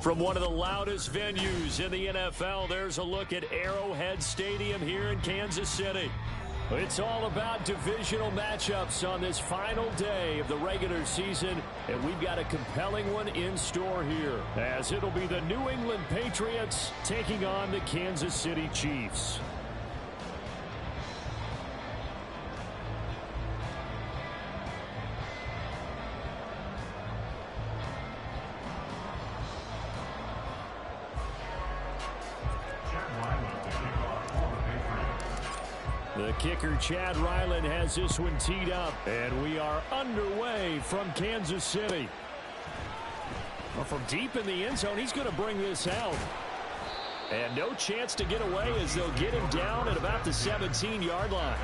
From one of the loudest venues in the NFL, there's a look at Arrowhead Stadium here in Kansas City. It's all about divisional matchups on this final day of the regular season, and we've got a compelling one in store here, as it'll be the New England Patriots taking on the Kansas City Chiefs. The kicker, Chad Ryland, has this one teed up, and we are underway from Kansas City. Well, from deep in the end zone, he's going to bring this out. And no chance to get away as they'll get him down at about the 17-yard line.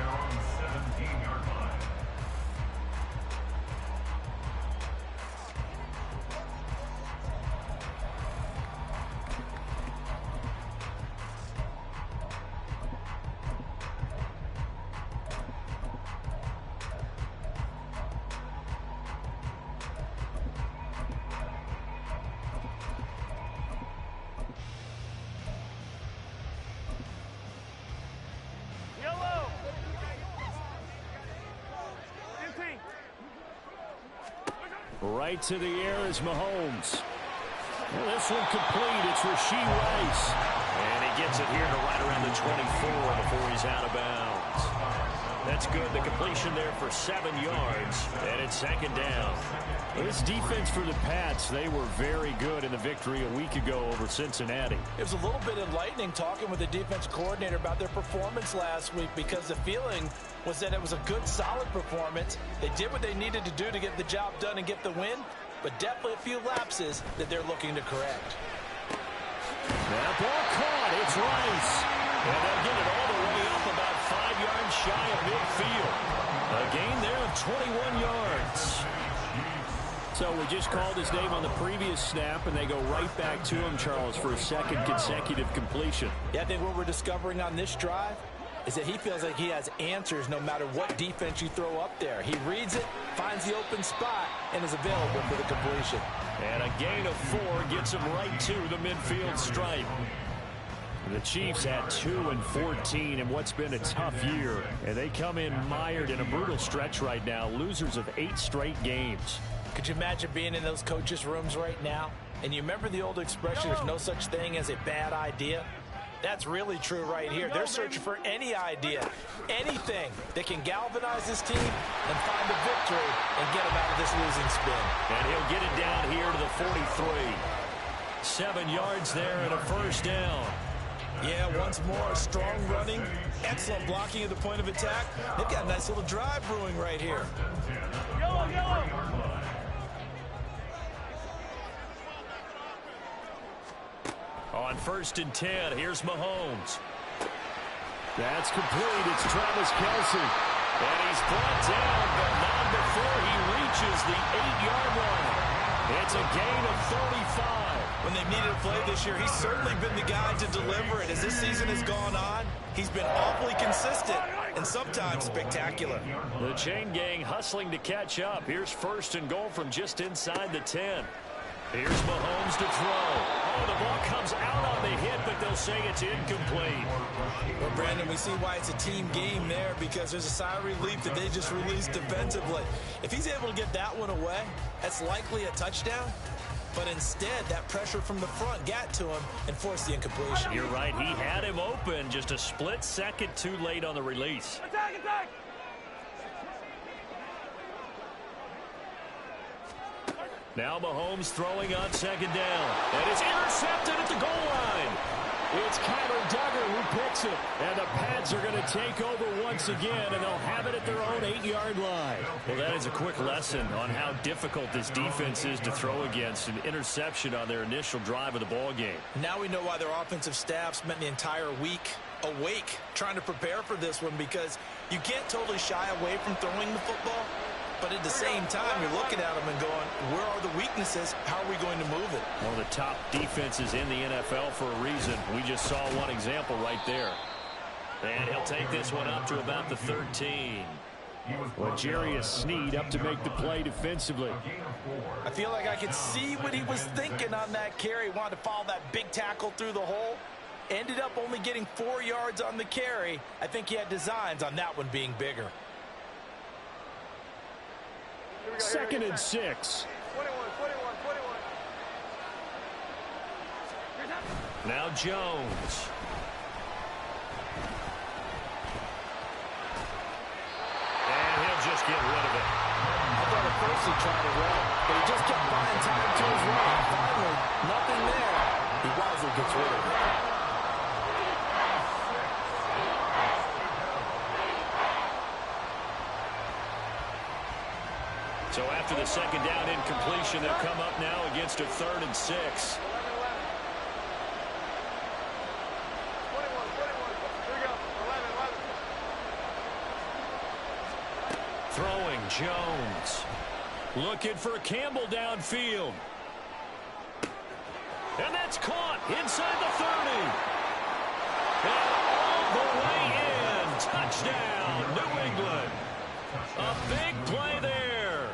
Right to the air is Mahomes. Well, this one complete. It's Rashee Rice. And he gets it here to right around the 24 before he's out of bounds. That's good. The completion there for 7 yards. And it's second down. This defense for the Pats, they were very good in the victory a week ago over Cincinnati. It was a little bit enlightening talking with the defense coordinator about their performance last week, because the feeling was that it was a good, solid performance. They did what they needed to do to get the job done and get the win, but definitely a few lapses that they're looking to correct. That ball caught. It's Rice. And they'll get it all the way up about 5 yards shy of midfield. A gain there of 21 yards. So we just called his name on the previous snap, and they go right back to him, Charles, for a second consecutive completion. Yeah, I think what we're discovering on this drive is that he feels like he has answers no matter what defense you throw up there. He reads it, finds the open spot, and is available for the completion. And a gain of 4 gets him right to the midfield stripe. The Chiefs had 2-14 in what's been a tough year, and they come in mired in a brutal stretch right now, losers of 8 straight games. Could you imagine being in those coaches' rooms right now? And you remember the old expression, there's no such thing as a bad idea? That's really true right here. They're searching for any idea, anything that can galvanize this team and find the victory and get them out of this losing spin. And he'll get it down here to the 43. 7 yards there and a first down. Yeah, once more, strong running, excellent blocking at the point of attack. They've got a nice little drive brewing right here. Yellow, yellow. On 1st and 10, here's Mahomes. That's complete. It's Travis Kelce. And he's brought down, but not before he reaches the 8-yard line. It's a gain of 35. When they've needed a play this year, he's certainly been the guy to deliver it. As this season has gone on, he's been awfully consistent and sometimes spectacular. The chain gang hustling to catch up. Here's 1st and goal from just inside the 10. Here's Mahomes to throw. Oh, the ball comes out on the hit, but they'll say it's incomplete. Well, Brandon, we see why it's a team game there, because there's a sigh of relief that they just released defensively. If he's able to get that one away, that's likely a touchdown. But instead, that pressure from the front got to him and forced the incompletion. You're right. He had him open, just a split second too late on the release. Attack, attack. Now Mahomes throwing on 2nd down. And it's intercepted at the goal line. It's Kyler Duggar who picks it. And the Pats are going to take over once again, and they'll have it at their own 8-yard line. Well, that is a quick lesson on how difficult this defense is to throw against. An interception on their initial drive of the ball game. Now we know why their offensive staff spent the entire week awake trying to prepare for this one, because you can't totally shy away from throwing the football. But at the same time, you're looking at them and going, where are the weaknesses? How are we going to move it? One of the top defenses in the NFL for a reason. We just saw one example right there. And he'll take this one up to about the 13. L'Jarius Sneed up to make the play defensively. I feel like I could see what he was thinking on that carry. Wanted to follow that big tackle through the hole. Ended up only getting 4 yards on the carry. I think he had designs on that one being bigger. 2nd and 6. 21. Now Jones. And he'll just get rid of it. I thought at first he tried to run, but he just kept buying time to his run. Finally, nothing there. He wisely gets rid of it. So after the 2nd down incompletion, they'll come up now against a 3rd and 6. 21. Here we go. 11. Throwing Jones. Looking for Campbell downfield. And that's caught inside the 30. And all the way in. Touchdown, New England. A big play there.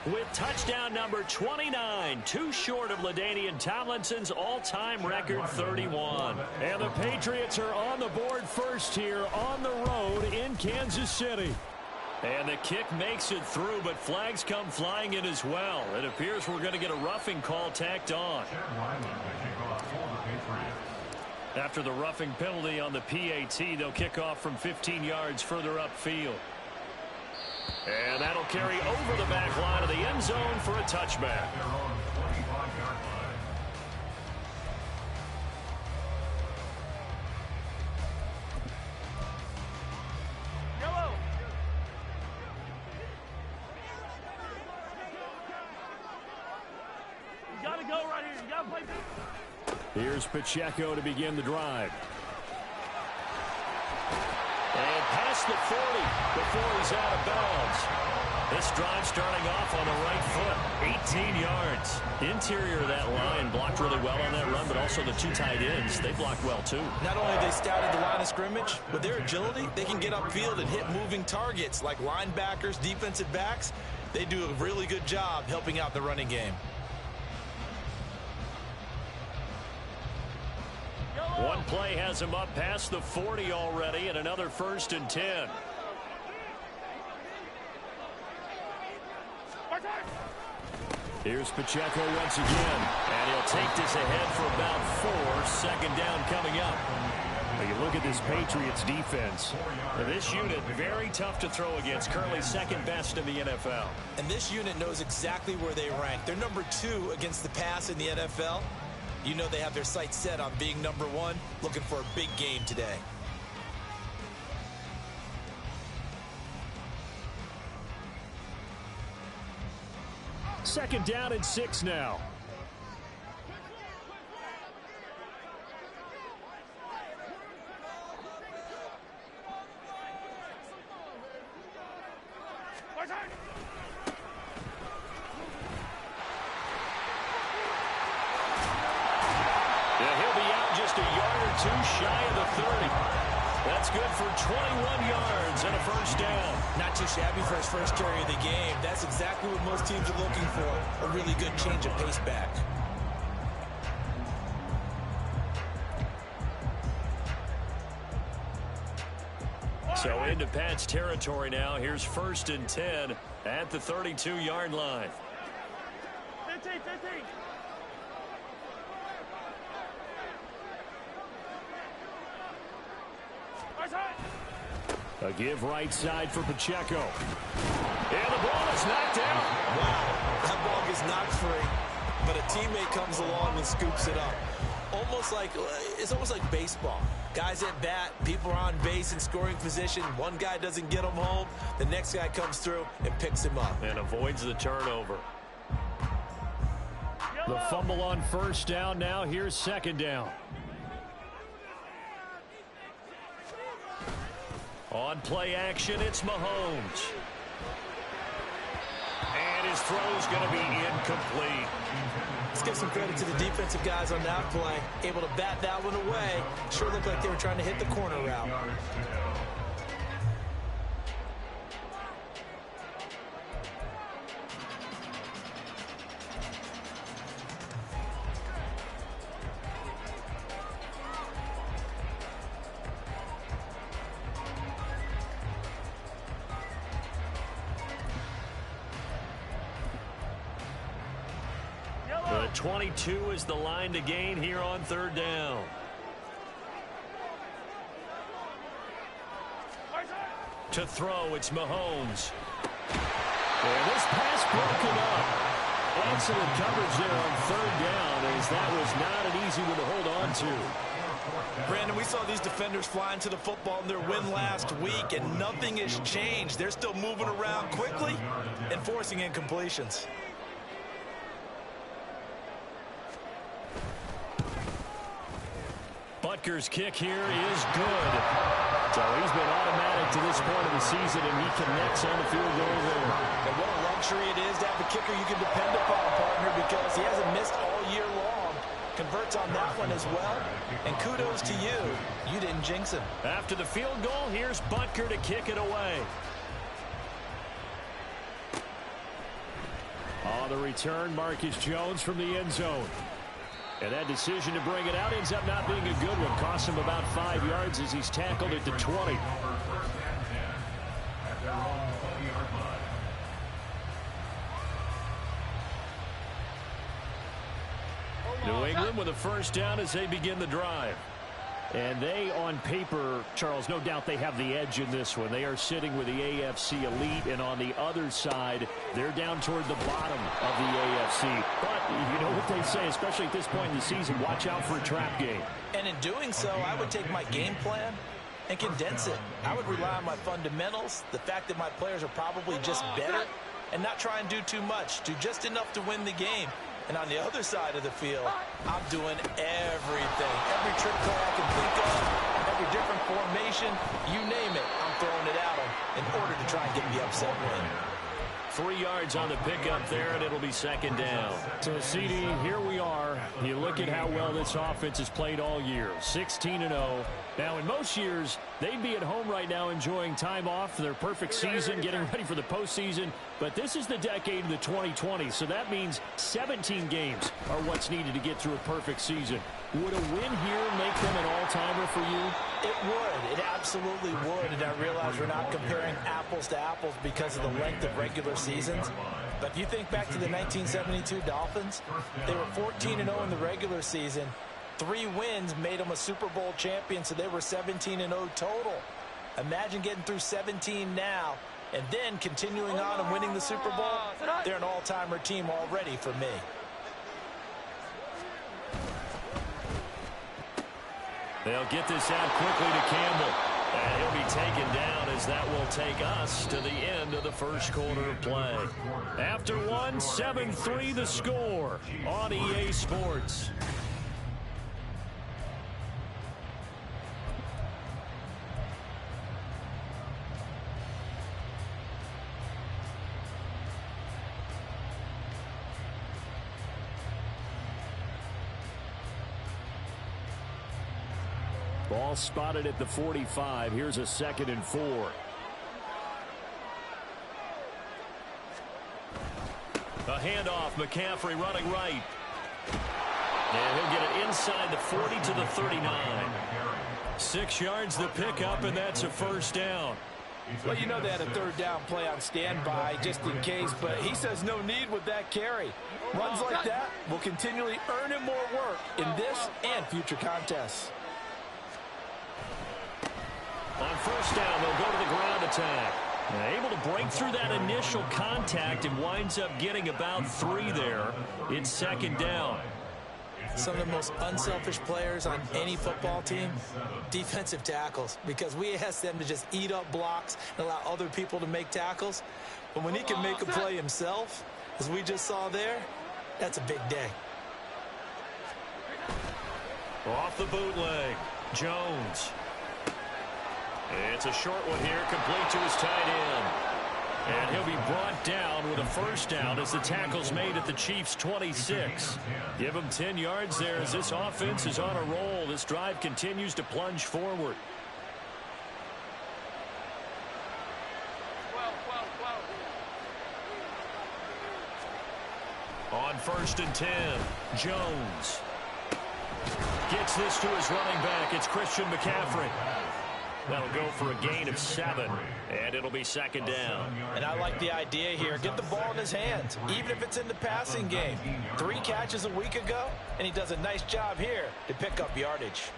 With touchdown number 29, too short of LaDainian Tomlinson's all-time record 31. And the Patriots are on the board first here on the road in Kansas City. And the kick makes it through, but flags come flying in as well. It appears we're going to get a roughing call tacked on. After the roughing penalty on the PAT, they'll kick off from 15 yards further upfield. And that'll carry over the back line of the end zone for a touchback. Yellow. You got to go right here. You got to play. Here's Pacheco to begin the drive. And past the 40 before he's out of bounds. This drive starting off on the right foot. 18 yards. Interior of that line blocked really well on that run, but also the 2 tight ends, they blocked well too. Not only they scouted the line of scrimmage, with their agility, they can get upfield and hit moving targets like linebackers, defensive backs. They do a really good job helping out the running game. One play has him up past the 40 already, and another 1st and 10. Here's Pacheco once again, and he'll take this ahead for about 4. 2nd down coming up. When you look at this Patriots defense, this unit very tough to throw against, currently 2nd best in the NFL. And this unit knows exactly where they rank. They're number 2 against the pass in the NFL. You know they have their sights set on being number 1, looking for a big game today. Second down and 6 now. Shy of the 30. That's good for 21 yards and a 1st down. Not too shabby for his first carry of the game. That's exactly what most teams are looking for. A really good change of pace back. So into Pat's territory now. Here's 1st and 10 at the 32-yard line. 15. A give right side for Pacheco. And the ball is knocked out. Wow, that ball gets knocked free, but a teammate comes along and scoops it up. It's almost like baseball. Guys at bat, people are on base in scoring position. One guy doesn't get him home. The next guy comes through and picks him up. And avoids the turnover. The fumble on 1st down now. Here's 2nd down. On play action, it's Mahomes. And his throw's going to be incomplete. Let's give some credit to the defensive guys on that play. Able to bat that one away. Sure looked like they were trying to hit the corner route. The 22 is the line to gain here on third down. To throw, it's Mahomes. And this pass broken up. Excellent coverage there on third down, as that was not an easy one to hold on to. Brandon, we saw these defenders fly into the football in their win last week, and nothing has changed. They're still moving around quickly and forcing incompletions. Butker's kick here is good. So he's been automatic to this point of the season, and he connects on the field goal there. And what a luxury it is to have a kicker you can depend upon, partner, because he hasn't missed all year long. Converts on that one as well. And kudos to you. You didn't jinx him. After the field goal, here's Butker to kick it away. On the return, Marcus Jones from the end zone. And that decision to bring it out ends up not being a good one. Costs him about 5 yards as he's tackled at the 20. New England with a first down as they begin the drive. And they, on paper, Charles, no doubt they have the edge in this one. They are sitting with the AFC elite, and on the other side, they're down toward the bottom of the AFC. But you know what they say, especially at this point in the season, watch out for a trap game. And in doing so, I would take my game plan and condense it. I would rely on my fundamentals, the fact that my players are probably just better, and not try and do too much, do just enough to win the game. And on the other side of the field, I'm doing everything. Every trick play I can think of, every different formation, you name it, I'm throwing it at them in order to try and get the upset win. 3 yards on the pickup there, and it'll be second down. So, CD, here we are. You look at how well this offense has played all year, 16-0. Now, in most years, they'd be at home right now enjoying time off, their perfect season, getting ready for the postseason. But this is the decade of the 2020s, so that means 17 games are what's needed to get through a perfect season. Would a win here make them an all-timer for you? It would. It absolutely would. And I realize we're not comparing apples to apples because of the length of regular seasons. But if you think back to the 1972 Dolphins, they were 14-0 in the regular season. 3 wins made them a Super Bowl champion, so they were 17-0 total. Imagine getting through 17 now and then continuing on and winning the Super Bowl. They're an all-timer team already for me. They'll get this out quickly to Campbell. And he'll be taken down as that will take us to the end of the first quarter of play. After one, 7-3 the score on EA Sports. Ball spotted at the 45. Here's a 2nd and 4. A handoff. McCaffrey running right. And he'll get it inside the 40 to the 39. 6 yards the pickup, and that's a first down. Well, you know they had a third down play on standby just in case, but he says no need with that carry. Runs like that will continually earn him more work in this and future contests. On first down, they'll go to the ground attack. Able to break through that initial contact and winds up getting about 3 there. It's second down. Some of the most unselfish players on any football team, defensive tackles, because we ask them to just eat up blocks and allow other people to make tackles. But when he can make a play himself, as we just saw there, that's a big day. Off the bootleg, Jones. It's a short one here, complete to his tight end. And he'll be brought down with a first down as the tackle's made at the Chiefs' 26. Give him 10 yards there as this offense is on a roll. This drive continues to plunge forward. On first and 10, Jones gets this to his running back. It's Christian McCaffrey. That'll go for a gain of 7, and it'll be second down. And I like the idea here. Get the ball in his hands, even if it's in the passing game. 3 catches a week ago, and he does a nice job here to pick up yardage.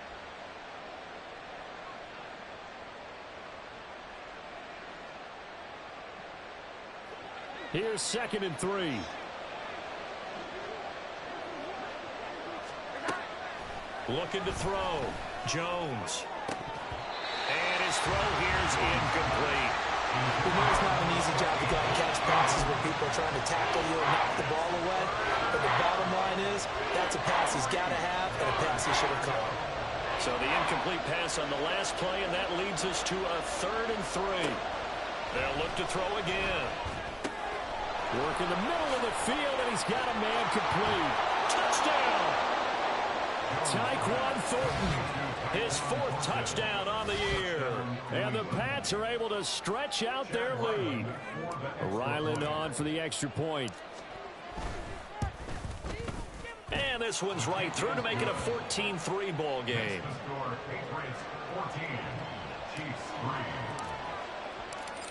Here's 2nd and 3. Looking to throw. Jones. And his throw here is incomplete. We know it's not an easy job to go and catch passes where people are trying to tackle you and knock the ball away. But the bottom line is, that's a pass he's got to have and a pass he should have caught. So the incomplete pass on the last play, and that leads us to a 3rd and 3. They'll look to throw again. Work in the middle of the field, and he's got a man complete. Touchdown! Tyquan Thornton, his 4th touchdown on the year. And the Pats are able to stretch out their lead. Ryland on for the extra point. And this one's right through to make it a 14-3 ball game.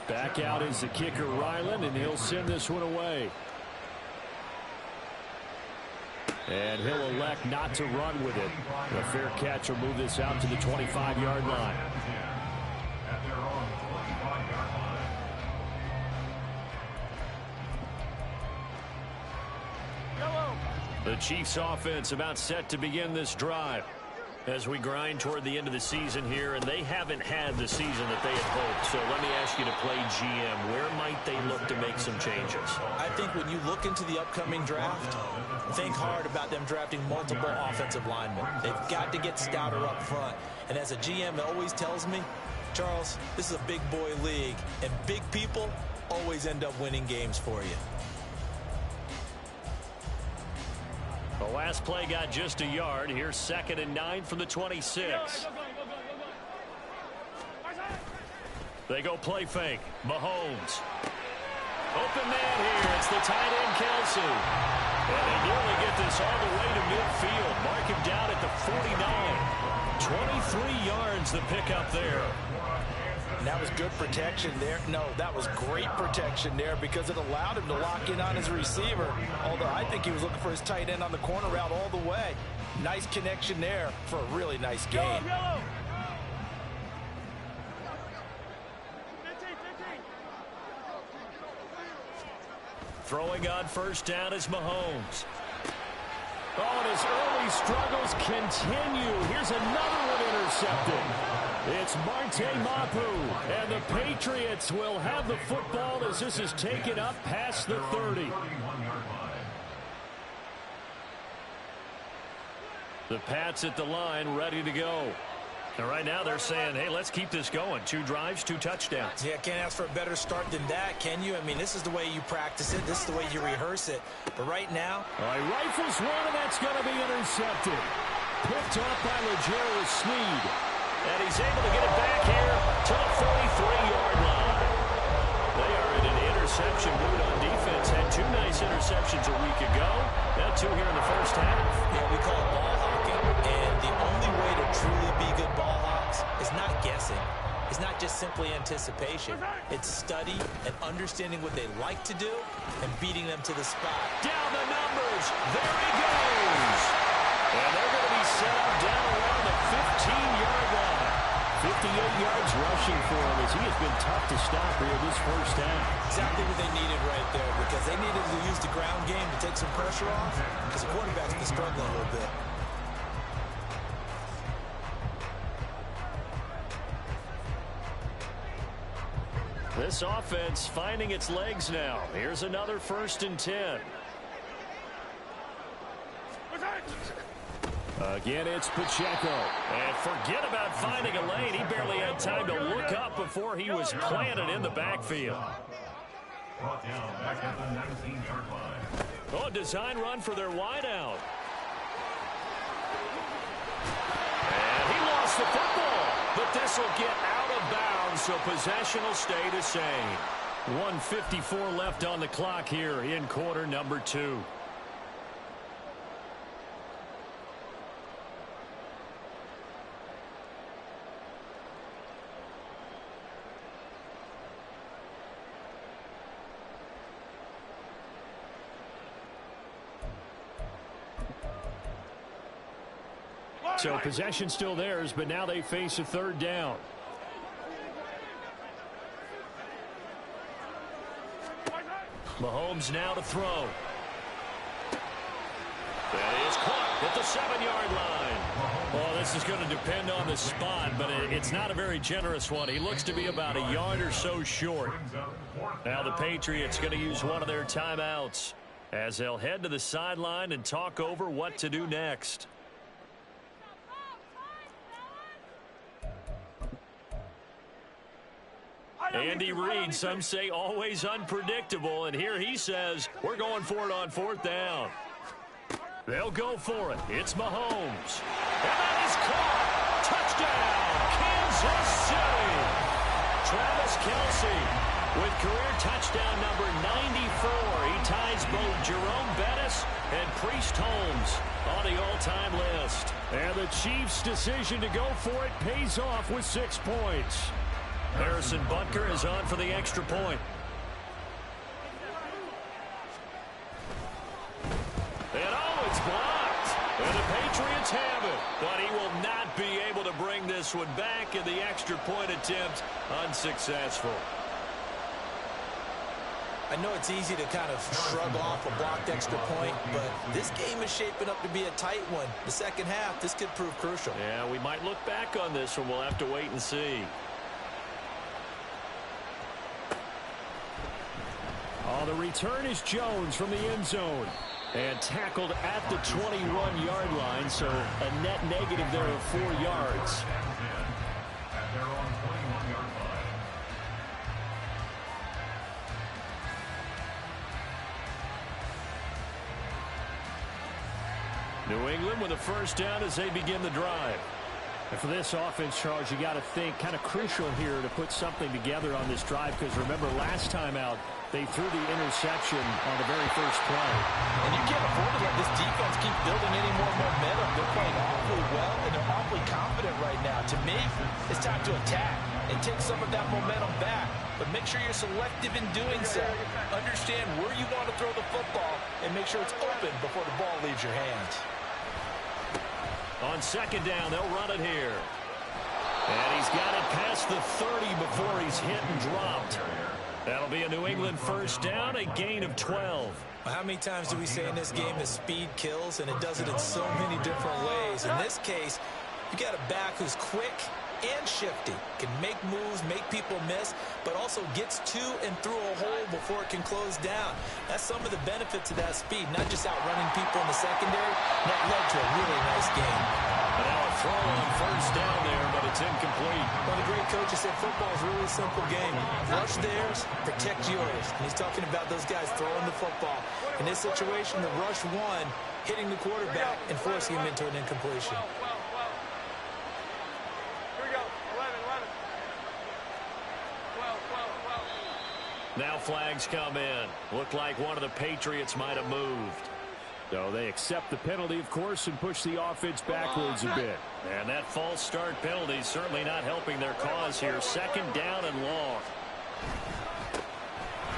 Back out is the kicker, Ryland, and he'll send this one away. And he'll elect not to run with it. A fair catch will move this out to the 25-yard line. The Chiefs offense about set to begin this drive as we grind toward the end of the season here, and they haven't had the season that they had hoped. So let me ask you to play GM. Where might they look to make some changes? I think when you look into the upcoming draft, think hard about them drafting multiple offensive linemen. They've got to get stouter up front. And as a GM always tells me, Charles, this is a big boy league, and big people always end up winning games for you. The last play got just a yard. Here's 2nd and 9 from the 26. They go play fake. Mahomes. Open man here. It's the tight end, Kelsey. And they nearly get this all the way to midfield. Mark him down at the 49. 23 yards the pickup there. And that was good protection there. No, that was great protection there because it allowed him to lock in on his receiver. Although I think he was looking for his tight end on the corner route all the way. Nice connection there for a really nice game. Yellow. 15. Throwing on first down is Mahomes. Oh, and his early struggles continue. Here's another one intercepted. It's Marte Mapu, and the Patriots will have the football as this is taken up past the 30. The Pats at the line, ready to go. And right now they're saying, hey, let's keep this going. 2 drives, 2 touchdowns. Yeah, can't ask for a better start than that, can you? I mean, this is the way you practice it. This is the way you rehearse it. But right now, he rifles one, and that's going to be intercepted. Picked up by L'Jarius Sneed. And he's able to get it back here to the 43-yard line. They are in an interception mood on defense. Had 2 nice interceptions a week ago. Now 2 here in the first half. Yeah, we call it ball hawking. And the only way to truly be good ball hawks is not guessing. It's not just simply anticipation. It's study and understanding what they like to do and beating them to the spot. Down the numbers. There he goes. And they're going to be set up down around the 15-yard line. 58 yards rushing for him as he has been tough to stop here this first half. Exactly what they needed right there because they needed to use the ground game to take some pressure off because the quarterback's been struggling a little bit. This offense finding its legs now. Here's another 1st and 10. Again, it's Pacheco. And forget about finding a lane. He barely had time to look up before he was planted in the backfield. Oh, design run for their wideout. And he lost the football. But this will get out of bounds, so possession will stay the same. 1:54 left on the clock here in quarter number 2. So possession still theirs, but now they face a third down. Mahomes now to throw. That is caught at the 7-yard line. Well, this is going to depend on the spot, but it's not a very generous one. He looks to be about a yard or so short. Now the Patriots going to use one of their timeouts as they'll head to the sideline and talk over what to do next. Andy Reid, some say always unpredictable, and here he says we're going for it on 4th down. They'll go for it. It's Mahomes. And that is caught. Touchdown, Kansas City. Travis Kelce with career touchdown number 94. He ties both Jerome Bettis and Priest Holmes on the all-time list. And the Chiefs' decision to go for it pays off with 6 points. Harrison Butker is on for the extra point. And oh, it's blocked. And the Patriots have it. But he will not be able to bring this one back, and the extra point attempt unsuccessful. I know it's easy to kind of shrug off a blocked extra point, but this game is shaping up to be a tight one. The second half, this could prove crucial. Yeah, we might look back on this one. We'll have to wait and see. Oh, the return is Jones from the end zone. And tackled at the 21-yard line, so a net negative there of 4 yards. New England with a first down as they begin the drive. And for this offense, Charles, you got to think kind of crucial here to put something together on this drive, because remember last time out they threw the interception on the very first play. And you can't afford to let this defense keep building any more momentum. They're playing awfully well, and they're awfully confident right now. To me, it's time to attack and take some of that momentum back. But make sure you're selective in doing so. Understand where you want to throw the football and make sure it's open before the ball leaves your hands. On second down, they'll run it here. And he's got it past the 30 before he's hit and dropped. That'll be a New England first down, a gain of 12. Well, how many times do we say in this game that speed kills, and it does it in so many different ways? In this case, you got a back who's quick and shifty, can make moves, make people miss, but also gets to and through a hole before it can close down. That's some of the benefits of that speed, not just outrunning people in the secondary. That led to a really nice game. And now a throw on first down there, but it's incomplete. Well, the great coach has said football is a really simple game. Rush theirs, protect yours. And he's talking about those guys throwing the football. In this situation, the rush one, hitting the quarterback and forcing him into an incompletion. Now flags come in. Looked like one of the Patriots might have moved. So they accept the penalty, of course, and push the offense backwards a bit. And that false start penalty is certainly not helping their cause here. Second down and long.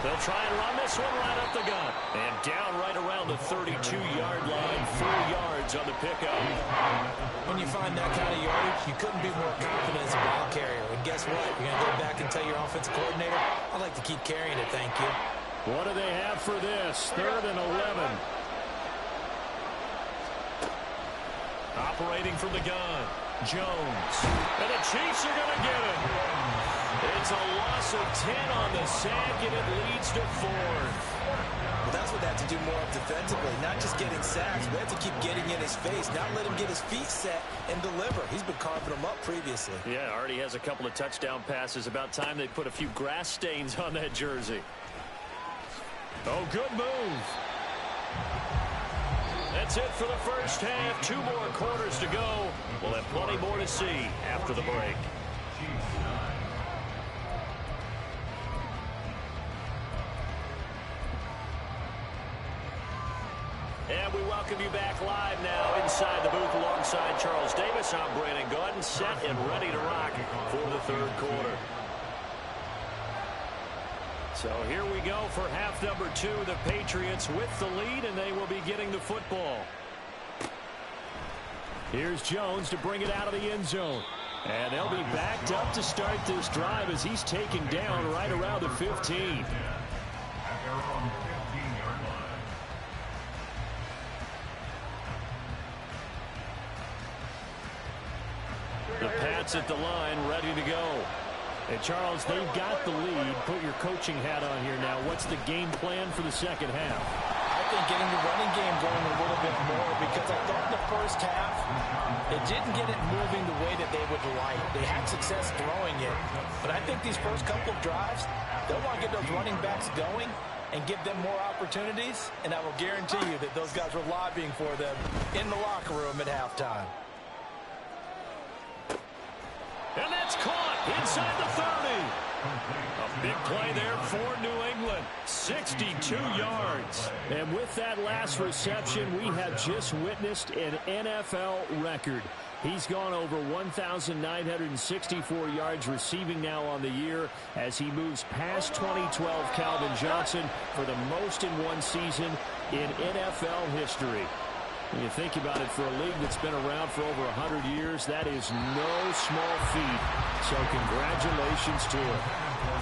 They'll try and run this one right up the gut. And down right around the 32-yard line. 4 yards on the pickup. When you find that kind of yardage, you couldn't be more confident as a ball carrier. And guess what? You're going to go back and tell your offensive coordinator, I'd like to keep carrying it, thank you. What do they have for this? 3rd and 11. Operating from the gun, Jones. And the Chiefs are going to get it. It's a loss of 10 on the sack, and it leads to 4th. Well, that's what they have to do more of defensively, not just getting sacks. We have to keep getting in his face, not let him get his feet set and deliver. He's been carving them up previously. Yeah, already has a couple of touchdown passes. About time they put a few grass stains on that jersey. Oh, good move. That's it for the first half. 2 more quarters to go. We'll have plenty more to see after the break. And we welcome you back live now inside the booth alongside Charles Davis. I'm Brandon Gaudin, set and ready to rock for the 3rd quarter. So here we go for half number 2. The Patriots with the lead, and they will be getting the football. Here's Jones to bring it out of the end zone. And they'll be backed up to start this drive as he's taken down right around the 15. The Pats at the line, ready to go. And Charles, they've got the lead. Put your coaching hat on here now. What's the game plan for the second half? I think getting the running game going a little bit more, because I thought in the first half it didn't get it moving the way that they would like. They had success throwing it, but I think these first couple of drives, they'll want to get those running backs going and give them more opportunities, and I will guarantee you that those guys were lobbying for them in the locker room at halftime. And that's caught inside the 30. A big play there for New England. 62 yards. And with that last reception, we have just witnessed an NFL record. He's gone over 1,964 yards receiving now on the year as he moves past 2012 Calvin Johnson for the most in one season in NFL history. When you think about it, for a league that's been around for over 100 years, that is no small feat. So congratulations to him.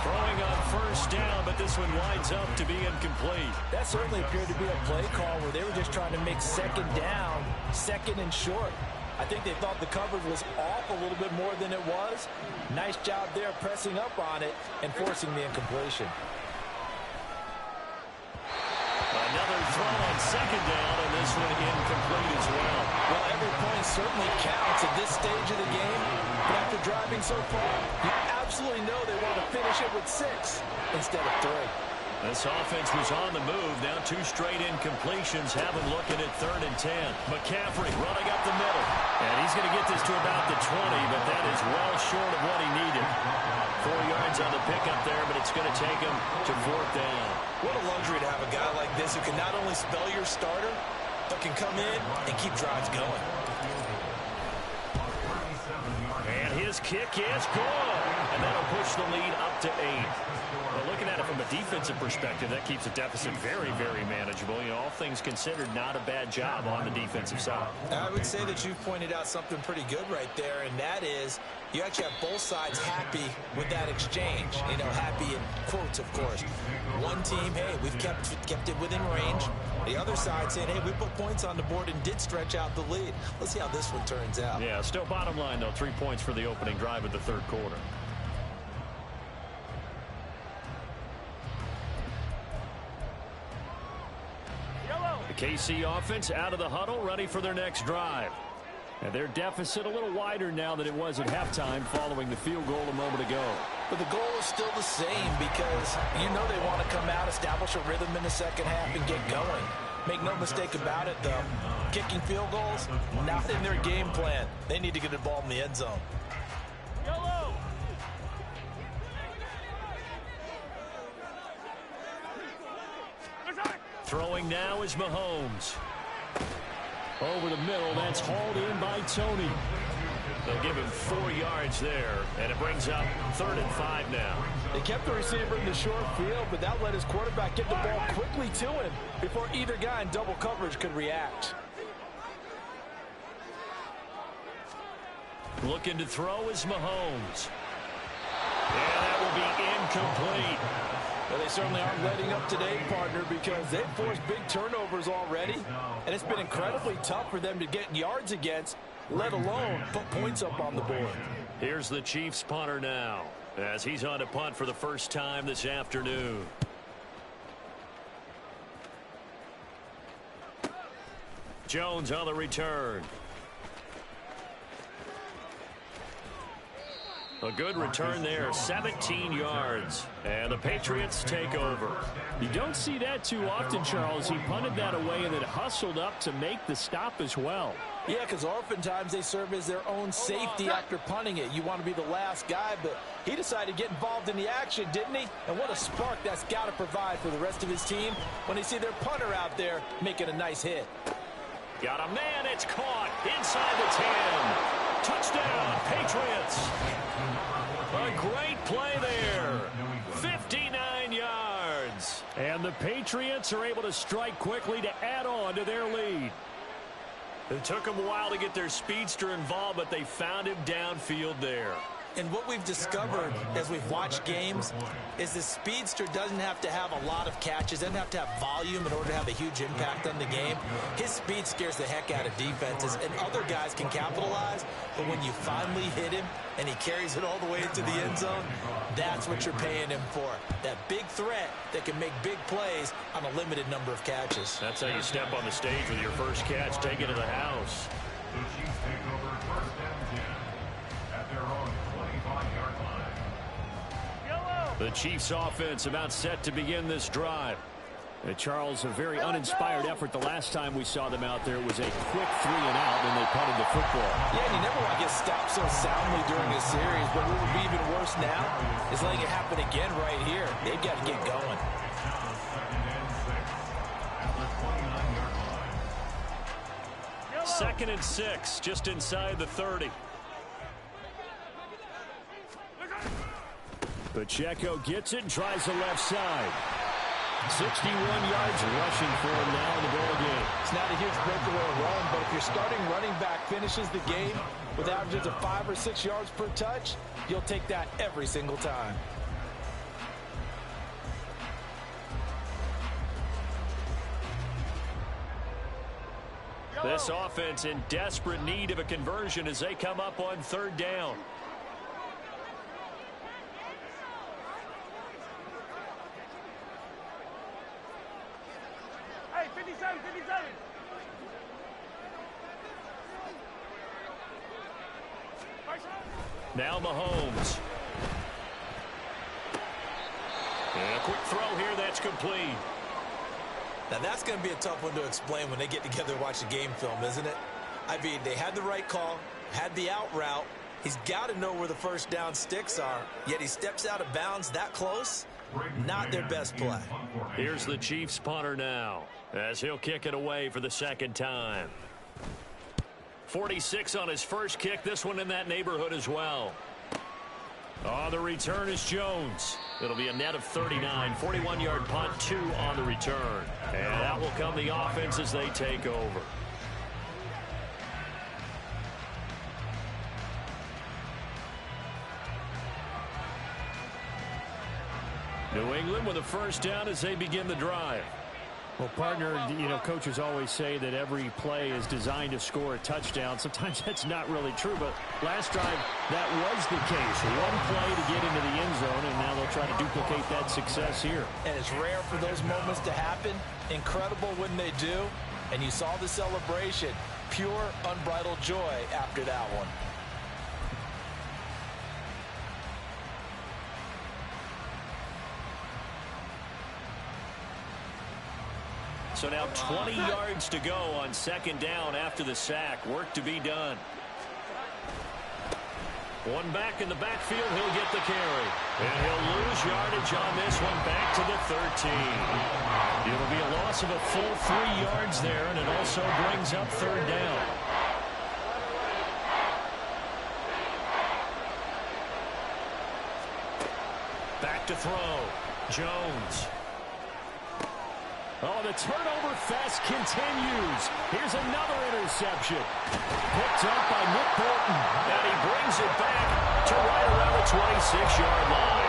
Throwing on first down, but this one winds up to be incomplete. That certainly appeared to be a play call where they were just trying to make second down, second and short. I think they thought the coverage was off a little bit more than it was. Nice job there pressing up on it and forcing the incompletion. Another throw on second down, and this one incomplete as well. Well, every point certainly counts at this stage of the game. But after driving so far, you absolutely know they want to finish it with 6 instead of 3. This offense was on the move. Now 2 straight incompletions have him looking at 3rd and 10. McCaffrey running up the middle. And he's going to get this to about the 20, but that is well short of what he needed. 4 yards on the pickup there, but it's going to take him to 4th down. What a luxury to have a guy like this who can not only spell your starter, but can come in and keep drives going. And his kick is good. And that'll push the lead up to 8. Well, looking at it from a defensive perspective, that keeps the deficit very, very manageable. You know, all things considered, not a bad job on the defensive side. I would say that you've pointed out something pretty good right there, and that is you actually have both sides happy with that exchange. You know, happy in quotes, of course. One team, hey, we've kept it within range. The other side saying, hey, we put points on the board and did stretch out the lead. Let's see how this one turns out. Yeah, still bottom line, though, 3 points for the opening drive of the 3rd quarter. The KC offense out of the huddle, ready for their next drive. And their deficit a little wider now than it was at halftime following the field goal a moment ago. But the goal is still the same, because you know they want to come out, establish a rhythm in the second half, and get going. Make no mistake about it, though. Kicking field goals, not in their game plan. They need to get the ball in the end zone. Yellow. Throwing now is Mahomes. Over the middle, that's hauled in by Tony. They'll give him 4 yards there, and it brings up 3rd and 5 now. They kept the receiver in the short field, but that let his quarterback get the ball quickly to him before either guy in double coverage could react. Looking to throw is Mahomes. And that will be incomplete. Well, they certainly aren't letting up today, partner, because they've forced big turnovers already, and it's been incredibly tough for them to get yards against, let alone put points up on the board. Here's the Chiefs punter now, as he's on to punt for the first time this afternoon. Jones on the return. A good return there, 17 yards. And the Patriots take over. You don't see that too often, Charles. He punted that away and then hustled up to make the stop as well. Yeah, because oftentimes they serve as their own safety after punting it. You want to be the last guy, but he decided to get involved in the action, didn't he? And what a spark that's got to provide for the rest of his team when they see their punter out there making a nice hit. Got a man, it's caught inside the 10. Touchdown, Patriots. A great play there. 59 yards. And the Patriots are able to strike quickly to add on to their lead. It took them a while to get their speedster involved, but they found him downfield there. And what we've discovered as we've watched games is the speedster doesn't have to have a lot of catches, doesn't have to have volume in order to have a huge impact on the game. His speed scares the heck out of defenses, and other guys can capitalize, but when you finally hit him and he carries it all the way into the end zone, that's what you're paying him for. That big threat that can make big plays on a limited number of catches. That's how you step on the stage with your first catch, take it to the house. The Chiefs take over first down 10 at their own 25-yard line. The Chiefs offense about set to begin this drive. Charles, a very uninspired effort the last time we saw them out there. It was a quick 3 and out, and they punted the football. Yeah, and you never want to get stopped so soundly during a series, but what would be even worse now is letting it happen again right here. They've got to get going. Second and 6, just inside the 30. Pacheco gets it and tries the left side. 61 yards rushing for him now in the ball game. It's not a huge breakaway run, but if your starting running back finishes the game with averages of 5 or 6 yards per touch, you'll take that every single time. This offense in desperate need of a conversion as they come up on third down. Hey, 57, 57. Now Mahomes. And a quick throw here that's complete. Now, that's going to be a tough one to explain when they get together and watch the game film, isn't it? I mean, they had the right call, had the out route. He's got to know where the first down sticks are, yet he steps out of bounds that close. Not their best play. Here's the Chiefs punter now, as he'll kick it away for the second time. 46 on his first kick, this one in that neighborhood as well. Oh, the return is Jones. It'll be a net of 39, 41-yard punt, 2 on the return. And out will come the offense as they take over. New England with a first down as they begin the drive. Well, partner, you know, coaches always say that every play is designed to score a touchdown. Sometimes that's not really true, but last drive, that was the case. One play to get into the end zone, and now they'll try to duplicate that success here. And it's rare for those moments to happen. Incredible when they do. And you saw the celebration. Pure, unbridled joy after that one. So now 20 yards to go on second down after the sack. Work to be done. One back in the backfield. He'll get the carry. And he'll lose yardage on this one back to the 13. It'll be a loss of a full 3 yards there, and it also brings up third down. Back to throw. Jones. Oh, the turnover fest continues. Here's another interception. Picked up by Nick Bolton. And he brings it back to right around the 26-yard line.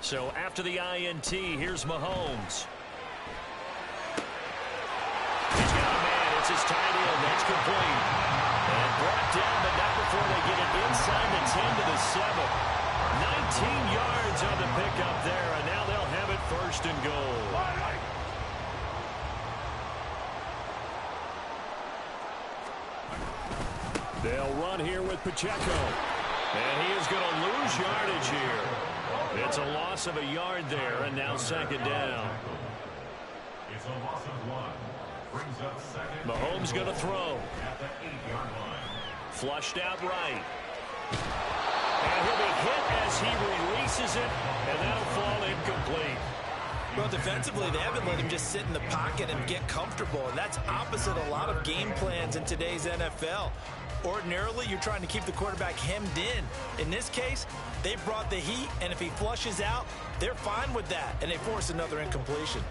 So after the INT, here's Mahomes. He's got a man. It's his tight end. That's complete. And brought down, but not before they get it inside the 10 to the 7. 19 yards on the pickup there, and now they'll have it first and goal. They'll run here with Pacheco. And he is going to lose yardage here. It's a loss of a yard there, and now second down. It's a loss of 1. Brings up second. Mahomes going to throw. At the 8-yard line. Flushed out right. And he'll be hit as he releases it, and that'll fall incomplete. Well, defensively, they haven't let him just sit in the pocket and get comfortable, and that's opposite a lot of game plans in today's NFL. Ordinarily, you're trying to keep the quarterback hemmed in. In this case, they brought the heat, and if he flushes out, they're fine with that, and they force another incompletion.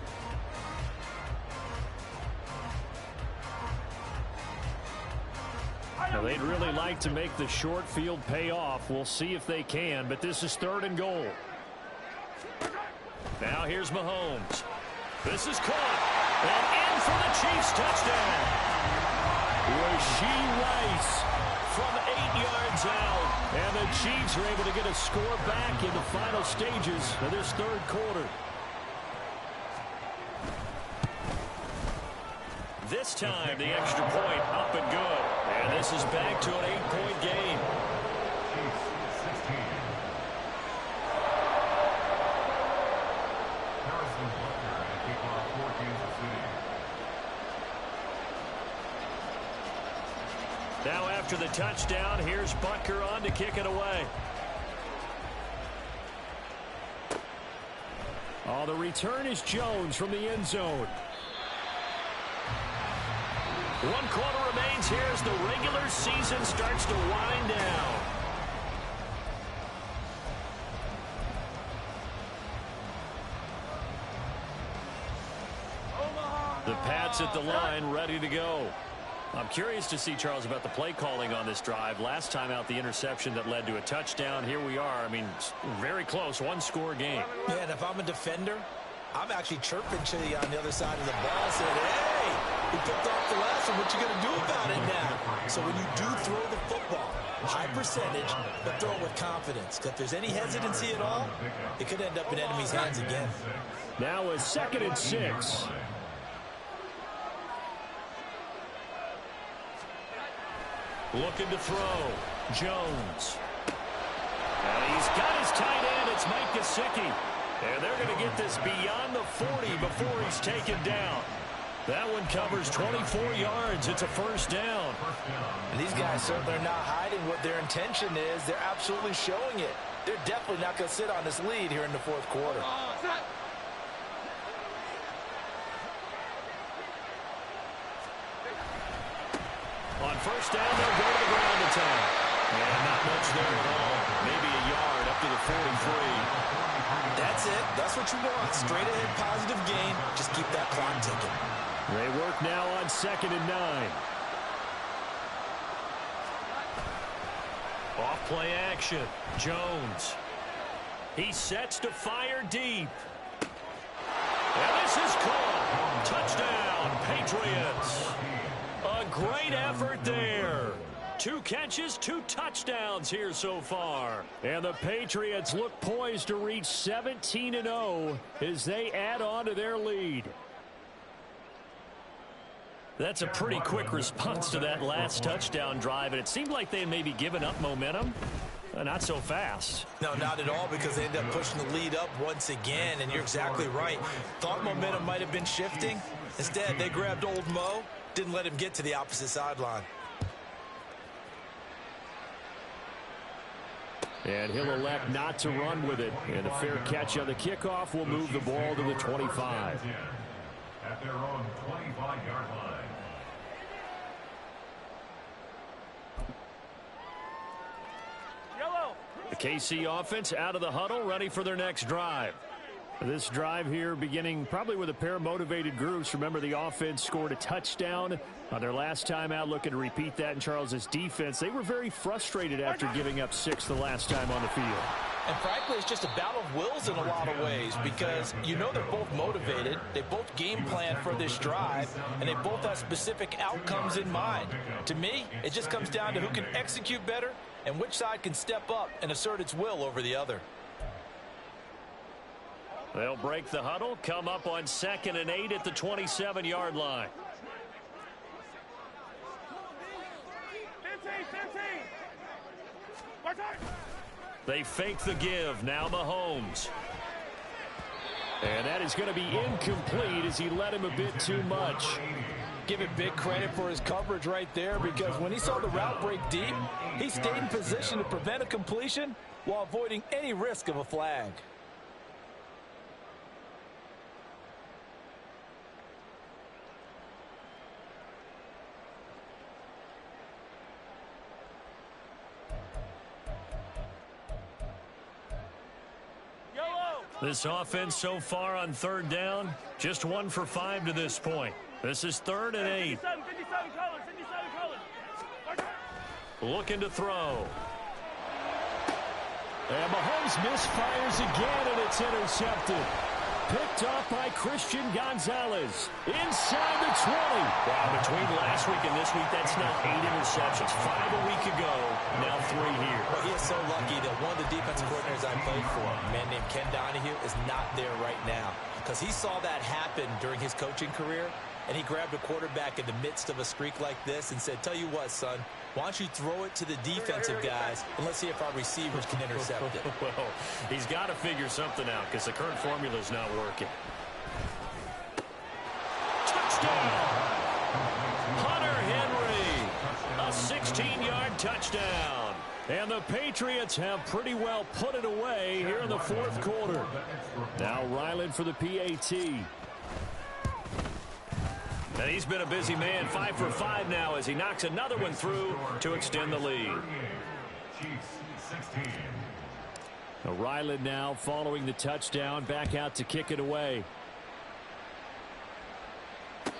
Now, they'd really like to make the short field pay off. We'll see if they can, but this is 3rd and goal. Now here's Mahomes. This is caught. And in for the Chiefs touchdown. Rashee Rice from 8 yards out. And the Chiefs are able to get a score back in the final stages of this 3rd quarter. This time, the extra point up and good. And this is back to an 8-point game. Now after the touchdown, here's Butker on to kick it away. Oh, the return is Jones from the end zone. 1 quarter remains here as the regular season starts to wind down. The Pats at the line, ready to go. I'm curious to see, Charles, about the play calling on this drive. Last time out, the interception that led to a touchdown. Here we are. I mean, very close, 1-score game. Yeah, and if I'm a defender, I'm actually chirping to you on the other side of the ball, saying, hey, we picked off the last one. What you going to do about it now? So when you do throw the football, high percentage, but throw it with confidence. If there's any hesitancy at all, it could end up in enemy's hands again. Now a 2nd and 6. Looking to throw. Jones. And he's got his tight end. It's Mike Gesicki. And they're going to get this beyond the 40 before he's taken down. That one covers 24 yards. It's a 1st down. And these guys certainly are not hiding what their intention is. They're absolutely showing it. They're definitely not going to sit on this lead here in the 4th quarter. On 1st down, they'll go to the ground attack. And not much there at all. Maybe a yard up to the 43. That's it. That's what you want. Straight ahead positive gain. Just keep that clock ticking. They work now on 2nd and 9. Off play action. Jones. He sets to fire deep. And this is caught. Touchdown, Patriots. A great effort there. 2 catches, 2 touchdowns here so far. And the Patriots look poised to reach 17-0 as they add on to their lead. That's a pretty quick response to that last touchdown drive, and it seemed like they had maybe given up momentum. Not so fast. No, not at all, because they end up pushing the lead up once again, and you're exactly right. Thought momentum might have been shifting. Instead, they grabbed old Mo, didn't let him get to the opposite sideline. And he'll elect not to run with it. And a fair catch on the kickoff will move the ball to the 25. At their own 25-yard line. Yellow. The KC offense out of the huddle, ready for their next drive. This drive here beginning probably with a pair of motivated groups. Remember, the offense scored a touchdown on their last time out. Looking to repeat that in Charles's defense. They were very frustrated after giving up 6 the last time on the field. And frankly, it's just a battle of wills in a lot of ways, because you know they're both motivated, they both game plan for this drive, and they both have specific outcomes in mind. To me, it just comes down to who can execute better and which side can step up and assert its will over the other. They'll break the huddle, come up on 2nd and 8 at the 27-yard line. 15. They fake the give. Now Mahomes. And that is going to be incomplete as he led him a bit too much. give it big credit for his coverage right there, because when he saw the route break deep, he stayed in position to prevent a completion while avoiding any risk of a flag. This offense so far on third down, just 1 for 5 to this point. This is 3rd and 8. 57 colors. Looking to throw. And Mahomes misfires again, and it's intercepted. Picked off by Christian Gonzalez. Inside the 20. Wow, between last week and this week, that's now 8 interceptions. 5 a week ago, now 3 here. Well, he is so lucky that one of the defensive coordinators I played for, a man named Ken Donahue, is not there right now, because he saw that happen during his coaching career, and he grabbed a quarterback in the midst of a streak like this and said, tell you what, son, why don't you throw it to the defensive guys, and let's see if our receivers can intercept it. Well, he's got to figure something out, because the current formula is not working. Touchdown! Hunter Henry! A 16-yard touchdown. And the Patriots have pretty well put it away here in the 4th quarter. Now Ryland for the PAT. And he's been a busy man, 5 for 5 now as he knocks another one through to extend the lead. Now Ryland now following the touchdown, back out to kick it away.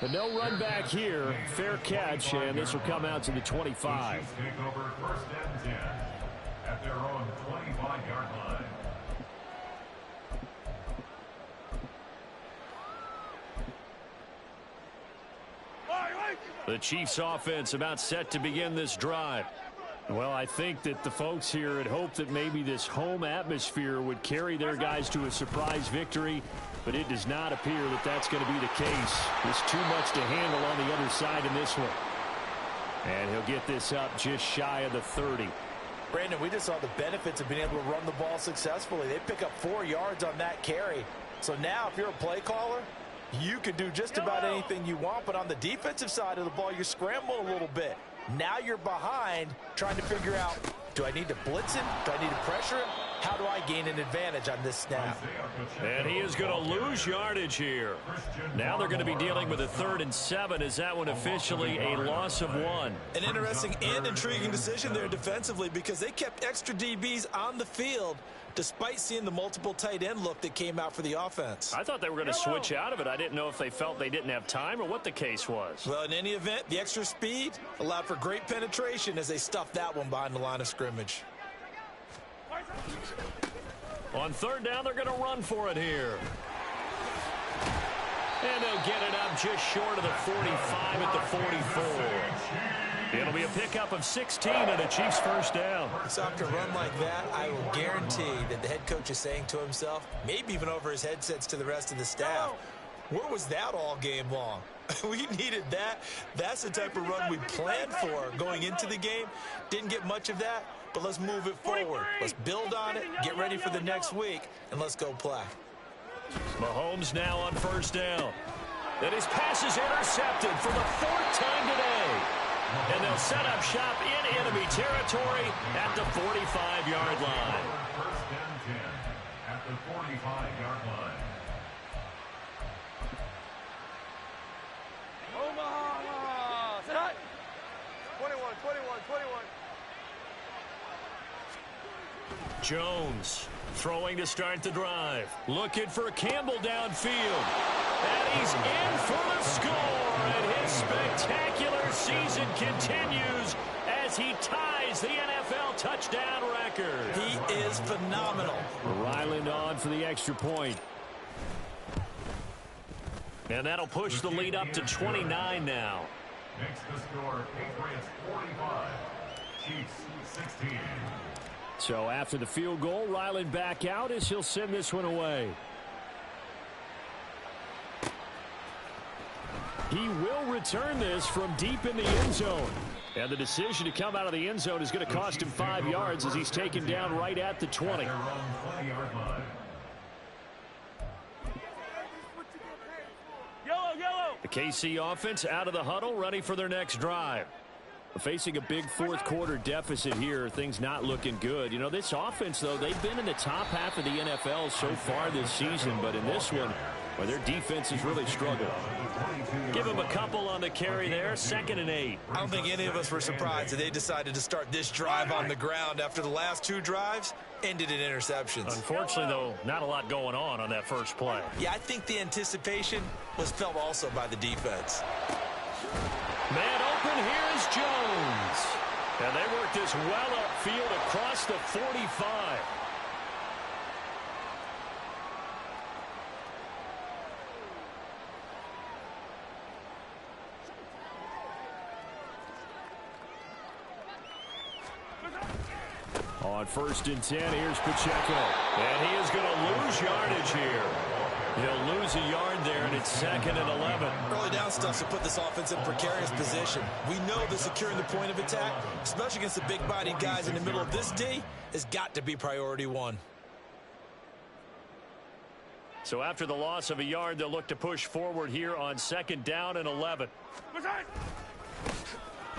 But no run back here. Fair catch, and this will come out to the 25. Take over 1st and 10 at their own 25-yard line. The Chiefs offense about set to begin this drive. Well, I think that the folks here had hoped that maybe this home atmosphere would carry their guys to a surprise victory, but it does not appear that that's going to be the case. There's too much to handle on the other side in this one. And he'll get this up just shy of the 30. Brandon, we just saw the benefits of being able to run the ball successfully. They pick up 4 yards on that carry. So now if you're a play caller, you can do just about anything you want, but on the defensive side of the ball, you scramble a little bit. Now you're behind trying to figure out, do I need to blitz him? Do I need to pressure him? How do I gain an advantage on this snap? And he is going to lose yardage here. Now they're going to be dealing with a 3rd and 7. Is that one officially a loss of 1? An interesting and intriguing decision there defensively, because they kept extra DBs on the field despite seeing the multiple tight end look that came out for the offense. I thought they were going to switch out of it. I didn't know if they felt they didn't have time or what the case was. Well, in any event, the extra speed allowed for great penetration as they stuffed that one behind the line of scrimmage. On 3rd down, they're going to run for it here. And they'll get it up just short of the 45 at the 44. It'll be a pickup of 16 and a Chiefs 1st down. So after a run like that, I will guarantee that the head coach is saying to himself, maybe even over his headsets to the rest of the staff, where was that all game long? We needed that. That's the type of run we planned for going into the game. Didn't get much of that, but let's move it forward. Let's build on it, get ready for the next week, and let's go play. Mahomes now on 1st down. And his pass is intercepted for the 4th time today. And they'll set up shop in enemy territory at the 45-yard line. 1st and 10 at the 45-yard line. Omaha! Set! 21. Jones throwing to start the drive. Looking for Campbell downfield. And he's in for the score. And his spectacular season continues as he ties the NFL touchdown record. He is phenomenal. Ryland on for the extra point. And that'll push the lead up to 29 now. Makes the score Patriots 45, Chiefs 16. So after the field goal, Ryland back out as he'll send this one away. He will return this from deep in the end zone. And the decision to come out of the end zone is going to cost him 5 yards as he's taken down right at the 20. Their own 20-yard line. Yellow! The KC offense out of the huddle, ready for their next drive. Facing a big fourth quarter deficit here, things not looking good. You know, this offense, though, they've been in the top half of the NFL so far this season, but in this one, well, their defense has really struggled. Give them a couple on the carry there, 2nd and 8. I don't think any of us were surprised that they decided to start this drive on the ground after the last 2 drives ended in interceptions. Unfortunately, though, not a lot going on that first play. Yeah, I think the anticipation was felt also by the defense. Man open, here's Jones. And they work this well upfield across the 45. On 1st and 10, here's Pacheco. And he is going to lose yardage here. He'll lose a yard there, and it's 2nd and 11. Early down stuff to put this offense in precarious position. We know that securing the point of attack, especially against the big-bodied guys in the middle of this D, has got to be priority 1. So after the loss of a yard, they'll look to push forward here on 2nd down and 11.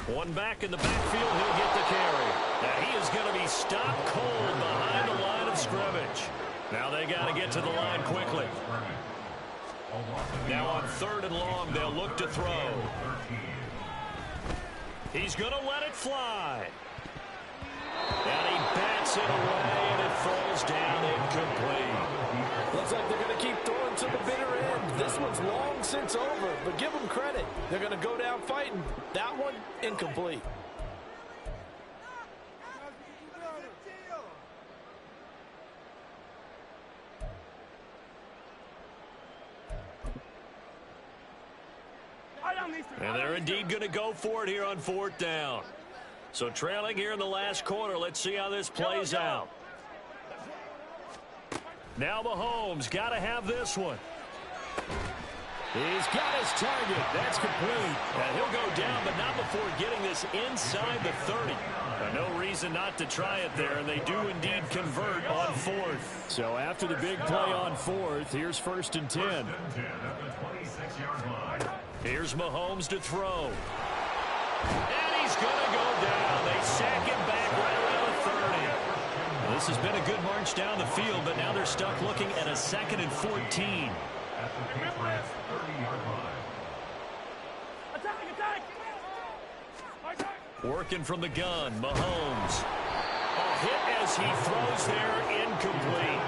One back in the backfield, he'll get the carry. Now he is going to be stopped cold behind the line of scrimmage. Now they got to get to the line quickly. Now on 3rd and long, they'll look to throw. He's going to let it fly. And he bats it away, and it falls down incomplete. Looks like they're going to keep throwing to the bitter end. This one's long since over, but give them credit. They're going to go down fighting. That one, incomplete. And they're indeed going to go for it here on 4th down. So trailing here in the last quarter. Let's see how this plays out. Now Mahomes got to have this one. He's got his target. That's complete. And he'll go down, but not before getting this inside the 30. No reason not to try it there, and they do indeed convert on 4th. So after the big play on 4th, here's 1st and 10. Here's Mahomes to throw. And he's going to go down. They sack him back right around the 30. Well, this has been a good march down the field, but now they're stuck looking at a 2nd and 14. Working from the gun, Mahomes. A hit as he throws there, incomplete.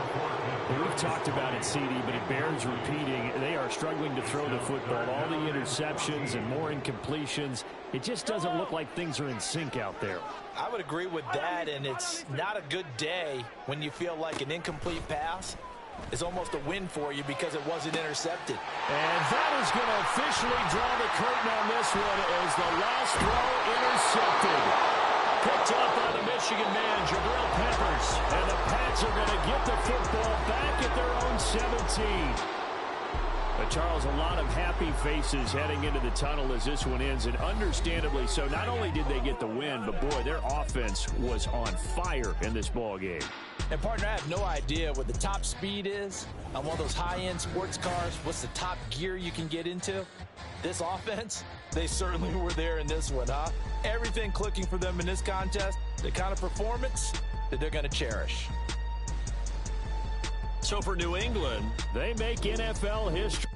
Well, we've talked about it, CD, but it bears repeating. They are struggling to throw the football. All the interceptions and more incompletions. It just doesn't look like things are in sync out there. I would agree with that, and it's not a good day when you feel like an incomplete pass is almost a win for you because it wasn't intercepted. And that is going to officially draw the curtain on this one as the last throw intercepted. Picked up by the Michigan man, Jabril Peppers. And the Pats are going to get the football back at their own 17. But Charles, a lot of happy faces heading into the tunnel as this one ends, and understandably so. Not only did they get the win, but boy, their offense was on fire in this ball game. And partner, I have no idea what the top speed is on one of those high-end sports cars. What's the top gear you can get into? This offense, they certainly were there in this one, huh? Everything clicking for them in this contest, the kind of performance that they're going to cherish. So for New England, they make NFL history.